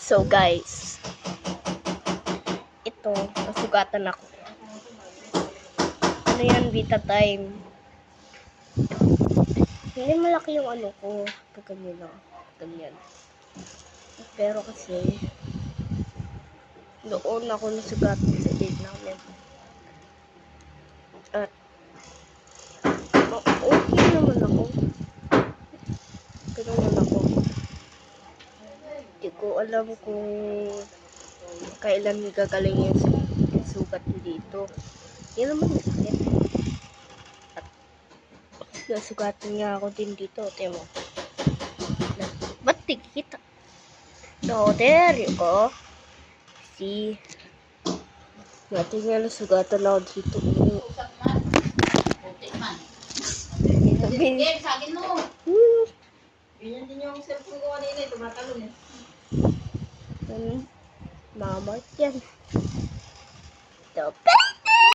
So guys, ito, nasugatan ako. Ano yan, Vita Time. Hindi malaki yung ano ko. Ganyan lang. Ganyan. Pero kasi, doon ako nasugatan sa date namin. At, okay naman ako. Okay naman ako. Hindi ko alam kung kailan gagaling yung sugat ko dito. Yan naman sakit. At nasugatan nga ako din dito. Temo. Ba't tikita? No, there you go. See? Natin nga nasugatan ako dito. Game, sa akin mo. Ganyan din yung cellphone ko kanina. Tumatalon eh. Mamart yan. Stop.